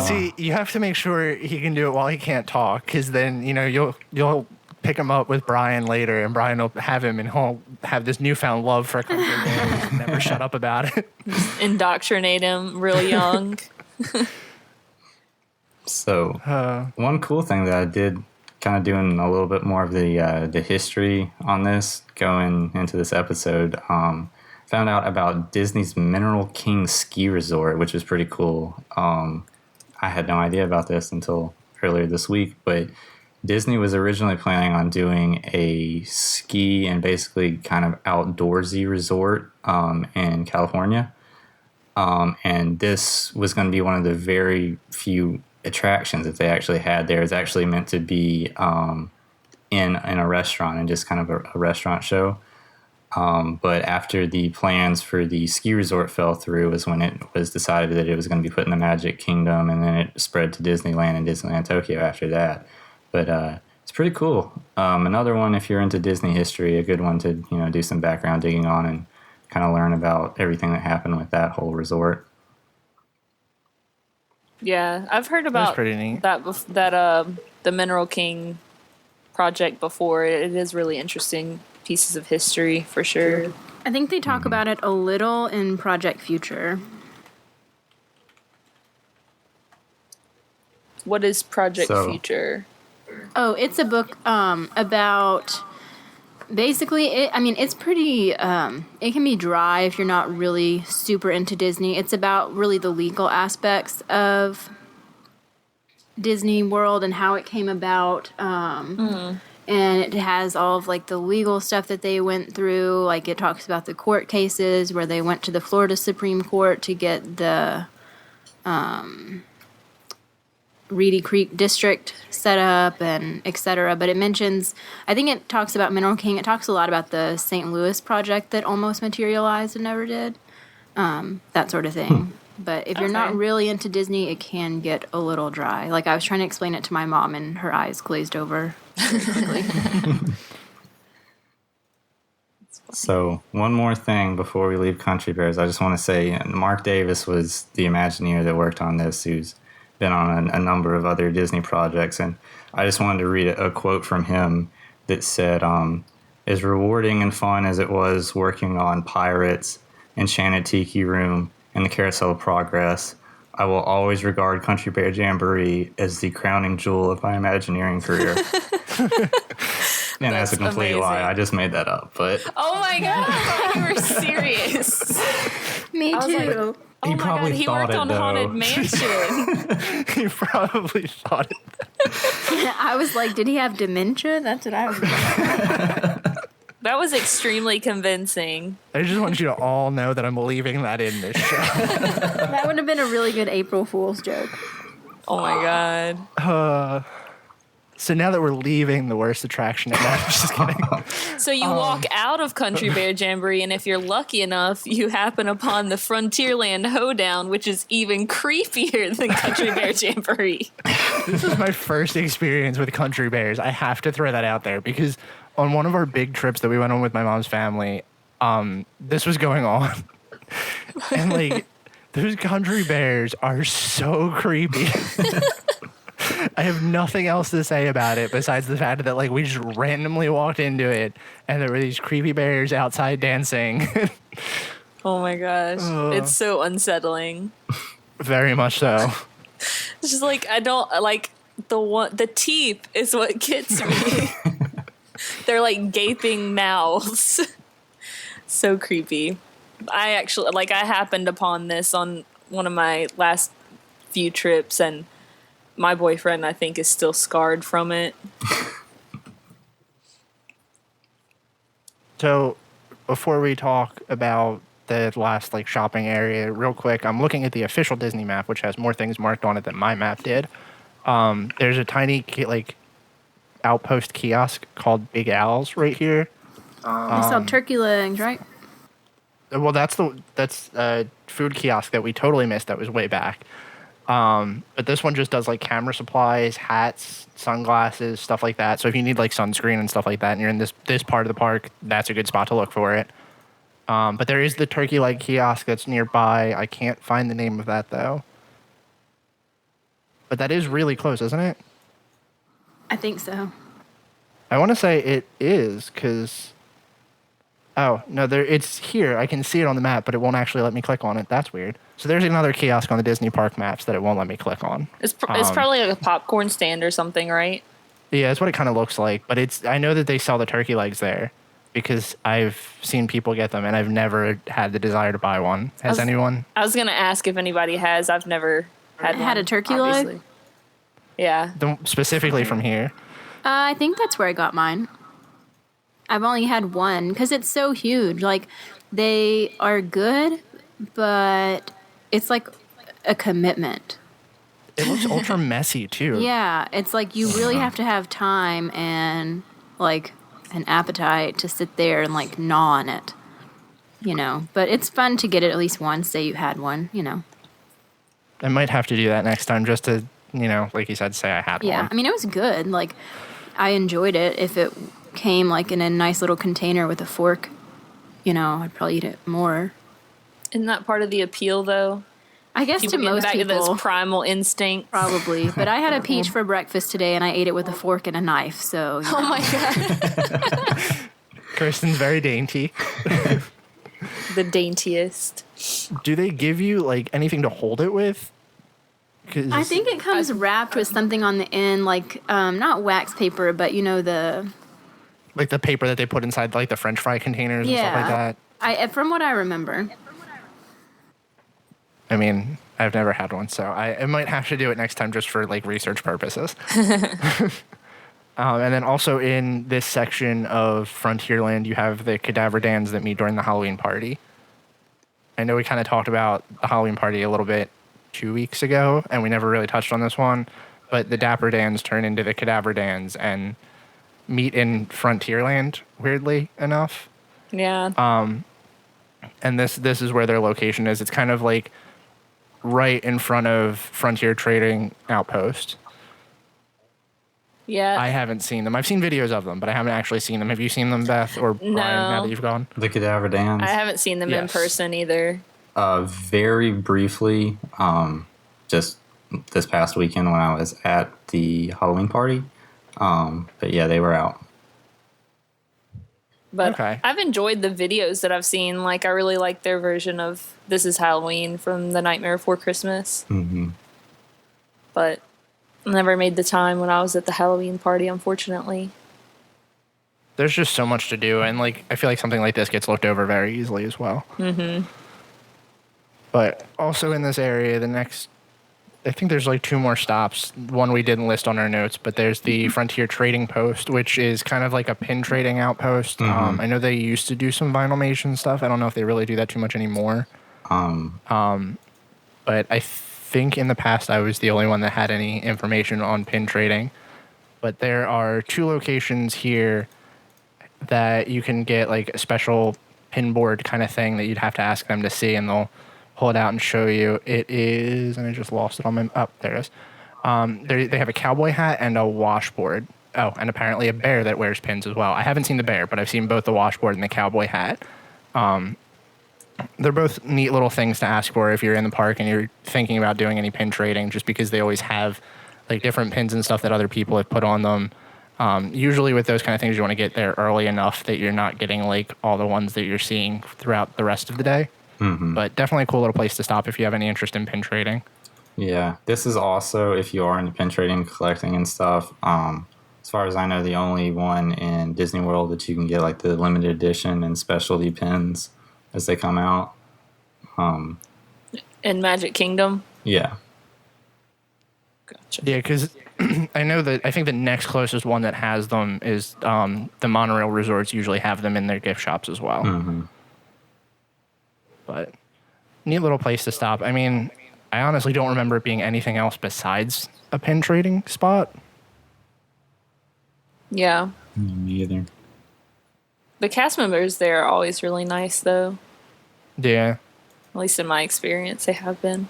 See, you have to make sure he can do it while he can't talk, because then you'll pick him up with Brian later, and Brian will have him, and he'll have this newfound love for country bears and never shut up about it. Indoctrinate him real young. So, one cool thing that I did, kind of doing a little bit more of the history on this, going into this episode, found out about Disney's Mineral King Ski Resort, which was pretty cool. I had no idea about this until earlier this week, but Disney was originally planning on doing a ski and basically kind of outdoorsy resort in California. And this was going to be one of the very few attractions that they actually had there. It's actually meant to be in a restaurant and just kind of a restaurant show. But after the plans for the ski resort fell through was when it was decided that it was going to be put in the Magic Kingdom, and then it spread to Disneyland and Disneyland Tokyo after that. But it's pretty cool. Another one, if you're into Disney history, a good one to do some background digging on and kind of learn about everything that happened with that whole resort. Yeah, I've heard about that the Mineral King project before. It is really interesting pieces of history for sure. I think they talk about it a little in Project Future. What is Project Future? Oh, it's a book about Basically, it's pretty, it can be dry if you're not really super into Disney. It's about really the legal aspects of Disney World and how it came about. And it has all of, like, the legal stuff that they went through. Like, it talks about the court cases where they went to the Florida Supreme Court to get the Reedy Creek District set up and et cetera. But it mentions, I think it talks about Mineral King. It talks a lot about the St. Louis project that almost materialized and never did. That sort of thing. But if you're not really into Disney, it can get a little dry. Like, I was trying to explain it to my mom, and her eyes glazed over very quickly. So one more thing before we leave Country Bears, I just want to say Mark Davis was the Imagineer that worked on this, who's been on a number of other Disney projects, and I just wanted to read a quote from him that said, as rewarding and fun as it was working on Pirates, Enchanted Tiki Room, and the Carousel of Progress, I will always regard Country Bear Jamboree as the crowning jewel of my Imagineering career. And that's a complete lie. I just made that up. But oh my god, I thought you were serious. Me too. Oh my god, he worked on Haunted Mansion. He probably thought it. I was like, did he have dementia? That's what I was like. That was extremely convincing. I just want you to all know that I'm leaving that in this show. That would have been a really good April Fool's joke. Oh my god. So now that we're leaving the worst attraction, I'm just kidding. So you walk out of Country Bear Jamboree, and if you're lucky enough, you happen upon the Frontierland Hoedown, which is even creepier than Country Bear Jamboree. This is my first experience with Country Bears. I have to throw that out there because on one of our big trips that we went on with my mom's family, this was going on. And, like, those Country Bears are so creepy. I have nothing else to say about it besides the fact that, like, we just randomly walked into it and there were these creepy bears outside dancing. Oh my gosh. It's so unsettling. Very much so. It's just like, I don't like the teeth is what gets me. They're like gaping mouths. So creepy. I actually, like, I happened upon this on one of my last few trips, and my boyfriend, I think, is still scarred from it. So before we talk about the last, like, shopping area, real quick, I'm looking at the official Disney map, which has more things marked on it than my map did. There's a tiny, like, Outpost kiosk called Big Al's right here. They sell turkey legs, right? Well, that's a food kiosk that we totally missed. That was way back. But this one just does, like, camera supplies, hats, sunglasses, stuff like that. So if you need, like, sunscreen and stuff like that, and you're in this part of the park, that's a good spot to look for it. But there is the turkey leg kiosk that's nearby. I can't find the name of that, though. But that is really close, isn't it? I think so. I want to say it is, because... Oh, no, it's here. I can see it on the map, but it won't actually let me click on it. That's weird. So there's another kiosk on the Disney Park maps that it won't let me click on. It's probably like a popcorn stand or something, right? Yeah, that's what it kind of looks like. But I know that they sell the turkey legs there because I've seen people get them, and I've never had the desire to buy one. Has anyone? I was going to ask if anybody has. I've never had one. Had a turkey leg? Yeah. Specifically from here. I think that's where I got mine. I've only had one because it's so huge. Like, they are good, but it's like a commitment. It looks ultra messy, too. Yeah, it's like you really have to have time and, like, an appetite to sit there and, like, gnaw on it. You know, but it's fun to get it at least once, say you had one, you know. I might have to do that next time just to, you know, like you said, say I had one. Yeah, I mean, it was good. Like, I enjoyed it. If it came, like, in a nice little container with a fork, you know, I'd probably eat it more. Isn't that part of the appeal, though? I guess to most back people, to those primal instincts. probably. But I had a peach for breakfast today, and I ate it with a fork and a knife. So, you know. Oh my god, Kirsten's very dainty. the daintiest. Do they give you, like, anything to hold it with? I think it comes wrapped with something on the end, like not wax paper, but you know the like the paper that they put inside like the French fry containers and stuff like that. From what I remember. I mean, I've never had one, so I might have to do it next time just for like research purposes. And then also in this section of Frontierland, you have the cadaver dans that meet during the Halloween party. I know we kind of talked about the Halloween party a little bit 2 weeks ago, and we never really touched on this one, but the dapper dans turn into the cadaver dans and meet in Frontierland, weirdly enough. Yeah. And this is where their location is. It's kind of like right in front of Frontier Trading Outpost. Yeah. I haven't seen them. I've seen videos of them, but I haven't actually seen them. Have you seen them, Beth or Brian, now that you've gone? The cadaver dans. I haven't seen them in person either. Very briefly, just this past weekend when I was at the Halloween party. But yeah, they were out. But Okay. I've enjoyed the videos that I've seen. Like, I really like their version of This Is Halloween from The Nightmare Before Christmas. Mm-hmm. But I never made the time when I was at the Halloween party, unfortunately. There's just so much to do, and like I feel like something like this gets looked over very easily as well. Mm-hmm. But also in this area, I think there's like 2 more stops. One we didn't list on our notes, but there's the Frontier Trading Post, which is kind of like a pin trading outpost. Mm-hmm. I know they used to do some vinylmation stuff. I don't know if they really do that too much anymore. But I think in the past I was the only one that had any information on pin trading. But there are 2 locations here that you can get like a special pin board kind of thing that you'd have to ask them to see, and they'll pull it out and show you. It is, and I just lost it on my, there it is. They have a cowboy hat and a washboard. Oh, and apparently a bear that wears pins as well. I haven't seen the bear, but I've seen both the washboard and the cowboy hat. They're both neat little things to ask for if you're in the park and you're thinking about doing any pin trading, just because they always have like different pins and stuff that other people have put on them. Usually with those kind of things, you want to get there early enough that you're not getting like all the ones that you're seeing throughout the rest of the day. Mm-hmm. But definitely a cool little place to stop if you have any interest in pin trading. Yeah, this is also, if you are into pin trading, collecting and stuff, as far as I know, the only one in Disney World that you can get like the limited edition and specialty pins as they come out. In Magic Kingdom? Yeah. Gotcha. Yeah, because I think the next closest one that has them is the monorail resorts usually have them in their gift shops as well. Mm-hmm. But neat little place to stop. I mean, I honestly don't remember it being anything else besides a pin trading spot. Yeah. Me either. The cast members there are always really nice, though. Yeah. At least in my experience, they have been.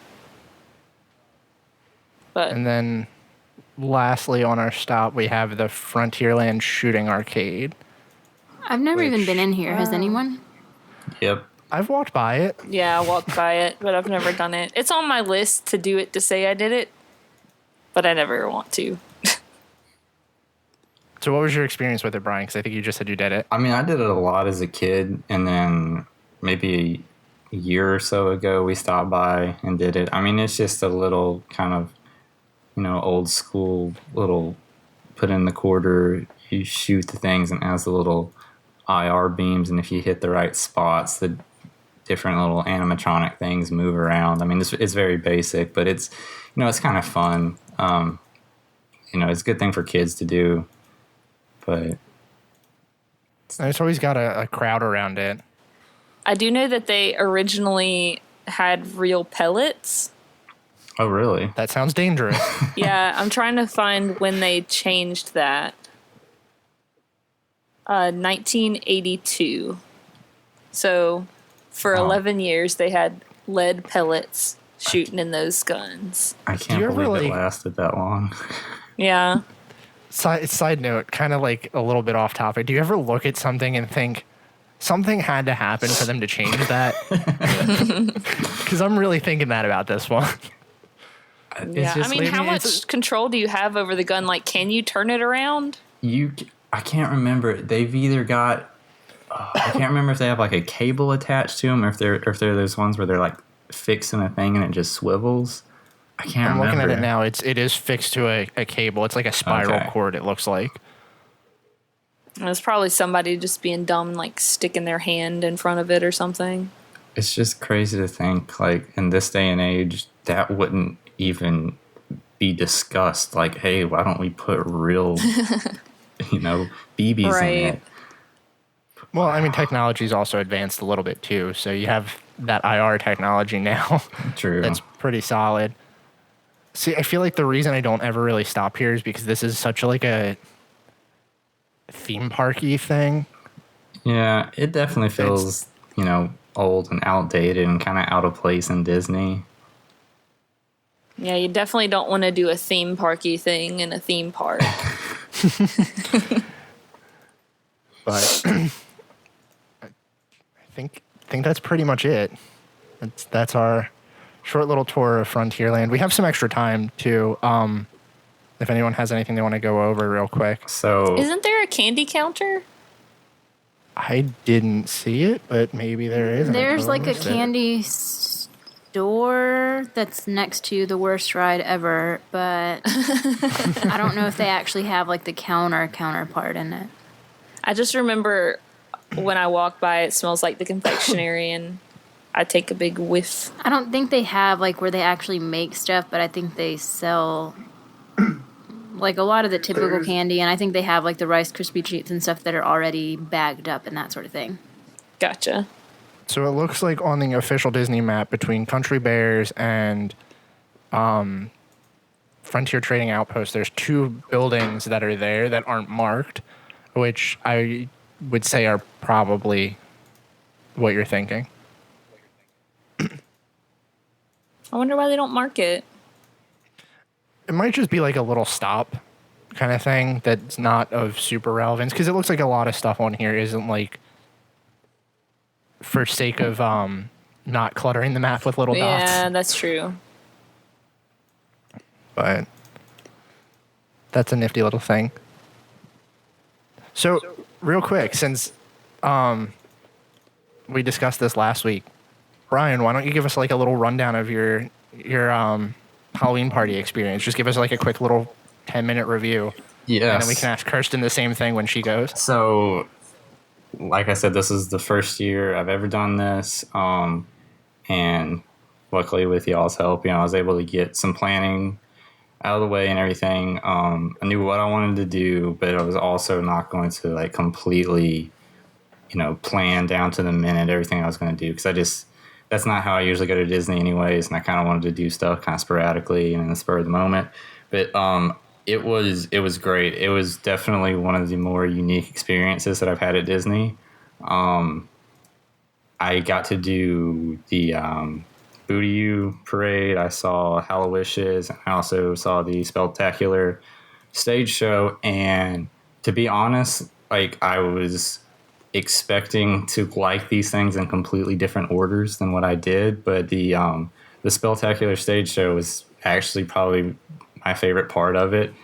But And then lastly on our stop, we have the Frontierland Shooting Arcade. I've never even been in here. Has anyone? Yep. I've walked by it. yeah, I walked by it, but I've never done it. It's on my list to do it to say I did it, but I never want to. So what was your experience with it, Brian? Because I think you just said you did it. I mean, I did it a lot as a kid, and then maybe a year or so ago, we stopped by and did it. I mean, it's just a little kind of, old school little put in the quarter, you shoot the things, and it has the little IR beams, and if you hit the right spots, the different little animatronic things move around. I mean, it's very basic, but it's, it's kind of fun. It's a good thing for kids to do, but It's always got a crowd around it. I do know that they originally had real pellets. oh, really? That sounds dangerous. Yeah, I'm trying to find when they changed that. 1982. So for 11 years, they had lead pellets shooting in those guns. I can't you ever, believe it like- lasted that long. Yeah. Side note, kind of like a little bit off topic. Do you ever look at something and think something had to happen for them to change that? Because I'm really thinking that about this one. Yeah. just- I mean, how much control do you have over the gun? Like, can you turn it around? I can't remember. They've either got, I can't remember if they have like a cable attached to them, or if they're those ones where they're like fixing a thing and it just swivels. I can't I'm remember. looking at it now. It is fixed to a cable. It's like a spiral Okay. cord, it looks like. And it's probably somebody just being dumb, like sticking their hand in front of it or something. It's just crazy to think, like, in this day and age, that wouldn't even be discussed. Like, hey, why don't we put real, BBs in Right. it? Well, I mean, technology's also advanced a little bit too. So you have that IR technology now. True. That's pretty solid. See, I feel like the reason I don't ever really stop here is because this is such like a theme parky thing. Yeah, it definitely feels, old and outdated and kind of out of place in Disney. Yeah, you definitely don't want to do a theme parky thing in a theme park. But I think that's pretty much it. That's our short little tour of Frontierland. We have some extra time too. If anyone has anything they want to go over real quick. So Isn't there a candy counter? I didn't see it, but maybe there is. There's like a candy store that's next to the worst ride ever, but I don't know if they actually have like the counterpart in it. I just remember when I walk by, it smells like the confectionery, and I take a big whiff. I don't think they have like where they actually make stuff, but I think they sell like a lot of the typical candy, and I think they have like the Rice Krispie treats and stuff that are already bagged up and that sort of thing. Gotcha. So it looks like on the official Disney map between Country Bears and Frontier Trading Outpost, there's 2 buildings that are there that aren't marked, which I would say are probably what you're thinking. I wonder why they don't mark it. It might just be like a little stop kind of thing that's not of super relevance, because it looks like a lot of stuff on here isn't like for sake of not cluttering the map with little dots. Yeah, that's true. But that's a nifty little thing. So real quick, since we discussed this last week, Brian, why don't you give us like a little rundown of your Halloween party experience? Just give us like a quick little 10-minute review. yes. And then we can ask Kirsten the same thing when she goes. So, like I said, this is the first year I've ever done this, and luckily with y'all's help, I was able to get some planning out of the way and everything. I knew what I wanted to do, but I was also not going to like completely, plan down to the minute everything I was going to do, because that's not how I usually go to Disney anyways, and I kind of wanted to do stuff kind of sporadically and in the spur of the moment. But it was great. It was definitely one of the more unique experiences that I've had at Disney. I got to do the Booty You parade. I saw Hallowishes. I also saw the Spectacular stage show. And to be honest, like I was expecting to like these things in completely different orders than what I did, but the Spectacular stage show was actually probably my favorite part of it,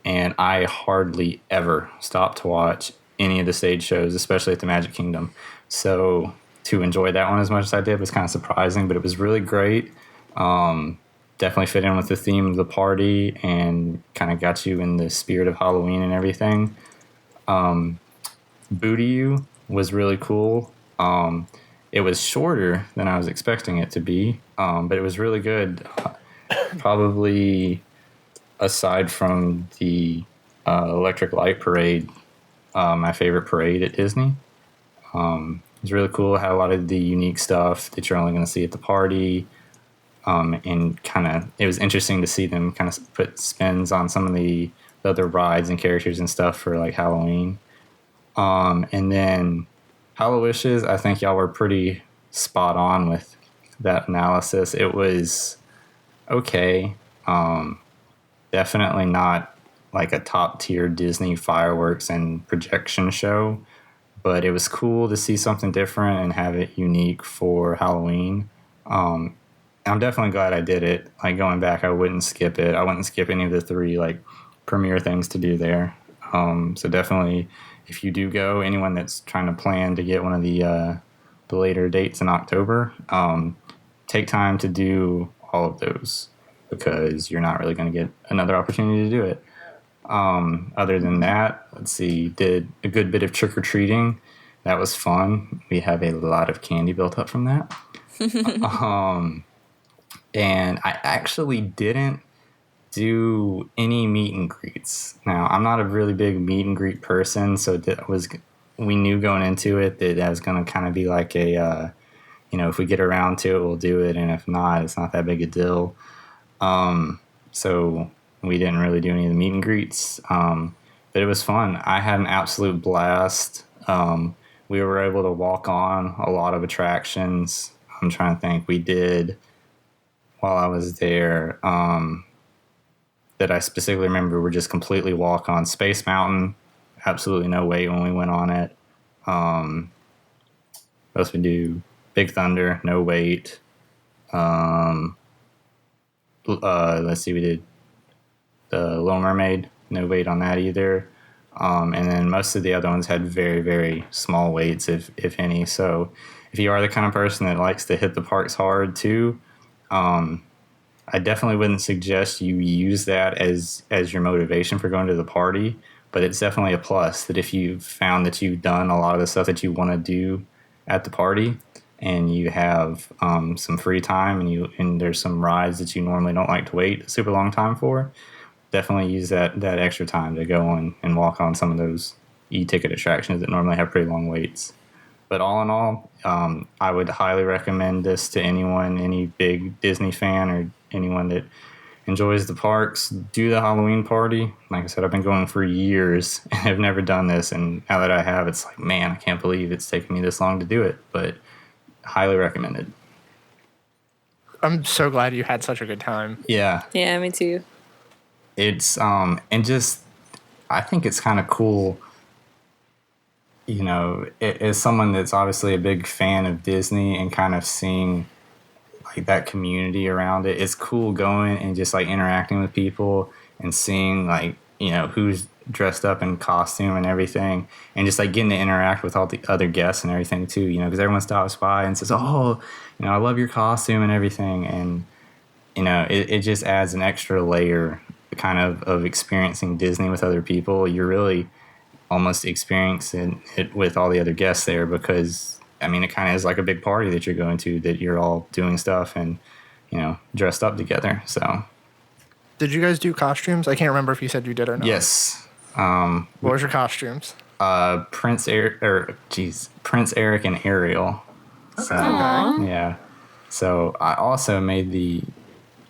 and I hardly ever stopped to watch any of the stage shows, especially at the Magic Kingdom. So to enjoy that one as much as I did was kind of surprising, but it was really great. Definitely fit in with the theme of the party and kind of got you in the spirit of Halloween and everything. Booty You was really cool. It was shorter than I was expecting it to be, but it was really good. Probably aside from the Electric Light Parade, my favorite parade at Disney. It was really cool. It had a lot of the unique stuff that you're only going to see at the party. And it was interesting to see them kind of put spins on some of the other rides and characters and stuff for like Halloween. And then Hallowishes, I think y'all were pretty spot on with that analysis. It was okay. Definitely not like a top tier Disney fireworks and projection show, but it was cool to see something different and have it unique for Halloween. I'm definitely glad I did it. Like going back, I wouldn't skip it. I wouldn't skip any of the 3 like premier things to do there. So definitely, if you do go, anyone that's trying to plan to get one of the later dates in October, take time to do all of those, because you're not really going to get another opportunity to do it. Other than that, let's see, did a good bit of trick-or-treating. That was fun. We have a lot of candy built up from that. And I actually didn't do any meet and greets. Now, I'm not a really big meet and greet person, so we knew going into it that was going to kind of be like a, if we get around to it, we'll do it, and if not, it's not that big a deal. So we didn't really do any of the meet and greets, but it was fun. I had an absolute blast. We were able to walk on a lot of attractions. I'm trying to think. We did, while I was there, that I specifically remember were just completely walk on. Space Mountain, absolutely no wait when we went on it. What else we do? Big Thunder, no wait. Let's see, we did the Little Mermaid, no wait on that either. And then most of the other ones had very, very small waits, if any. So if you are the kind of person that likes to hit the parks hard too, I definitely wouldn't suggest you use that as your motivation for going to the party, but it's definitely a plus that if you've found that you've done a lot of the stuff that you want to do at the party and you have some free time and there's some rides that you normally don't like to wait a super long time for, definitely use that extra time to go on and walk on some of those e-ticket attractions that normally have pretty long waits. But all in all, I would highly recommend this to anyone, any big Disney fan or anyone that enjoys the parks. Do the Halloween party. Like I said, I've been going for years and I've never done this. And now that I have, it's like, man, I can't believe it's taken me this long to do it. But highly recommended. I'm so glad you had such a good time. Yeah. Yeah, me too. It's, and just, I think it's kind of cool, as someone that's obviously a big fan of Disney and kind of seeing like that community around it, it's cool going and just like interacting with people and seeing like, who's dressed up in costume and everything, and just like getting to interact with all the other guests and everything too, because everyone stops by and says, oh, I love your costume and everything. And, it just adds an extra layer kind of experiencing Disney with other people. You're really almost experiencing it with all the other guests there because, it kind of is like a big party that you're going to, that you're all doing stuff and, dressed up together. So, did you guys do costumes? I can't remember if you said you did or not. Yes. What was your costumes? Prince Eric and Ariel. So, Okay. yeah. So I also made the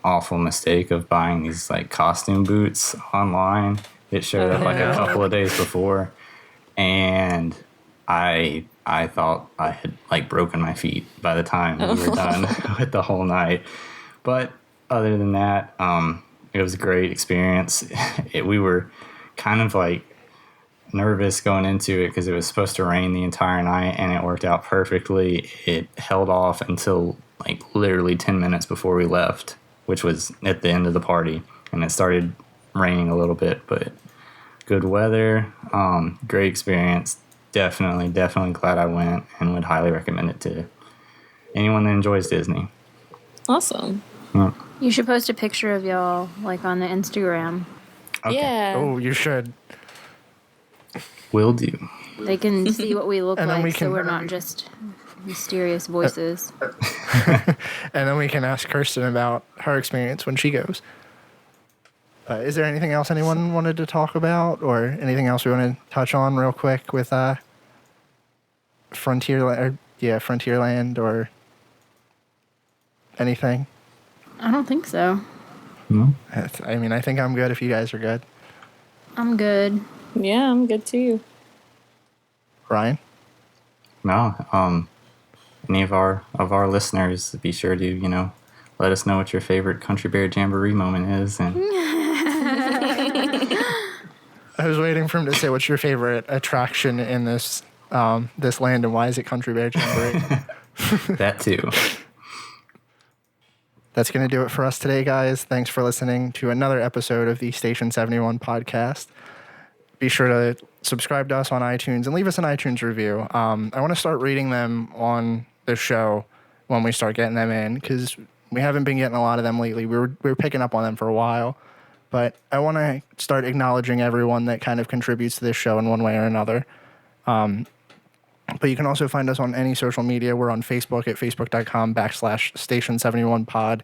awful mistake of buying these like costume boots online. It showed up like a couple of days before, and I thought I had like broken my feet by the time we were done with the whole night. But other than that, it was a great experience. We were kind of like nervous going into it because it was supposed to rain the entire night, and it worked out perfectly. It held off until like literally 10 minutes before we left, which was at the end of the party, and it started raining a little bit, but good weather, great experience. Definitely glad I went and would highly recommend it to anyone that enjoys Disney. Awesome. Yeah. You should post a picture of y'all, like, on the Instagram. Okay. Yeah. Oh, you should. Will do. They can see what we look And then like, we so can- we're not just mysterious voices. And then we can ask Kirsten about her experience when she goes. Is there anything else anyone wanted to talk about, or anything else we want to touch on real quick with Frontierland or anything? I don't think so. No? I think I'm good if you guys are good. I'm good. Yeah, I'm good too. Ryan? No. Any of our listeners, be sure to, let us know what your favorite Country Bear Jamboree moment is. And I was waiting for him to say, what's your favorite attraction in this land, and why is it Country Bear Jamboree? that too. That's going to do it for us today, guys. Thanks for listening to another episode of the Station 71 podcast. Be sure to subscribe to us on iTunes and leave us an iTunes review. I want to start reading them on the show when we start getting them in, because we haven't been getting a lot of them lately. We were picking up on them for a while, But I want to start acknowledging everyone that kind of contributes to this show in one way or another. But you can also find us on any social media. We're on Facebook at facebook.com/Station71pod.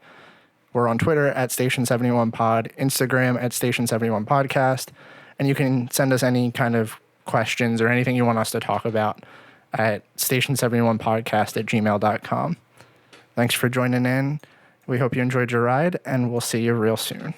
We're on Twitter at Station71pod, Instagram at Station71podcast. And you can send us any kind of questions or anything you want us to talk about at Station71podcast@gmail.com. Thanks for joining in. We hope you enjoyed your ride, and we'll see you real soon.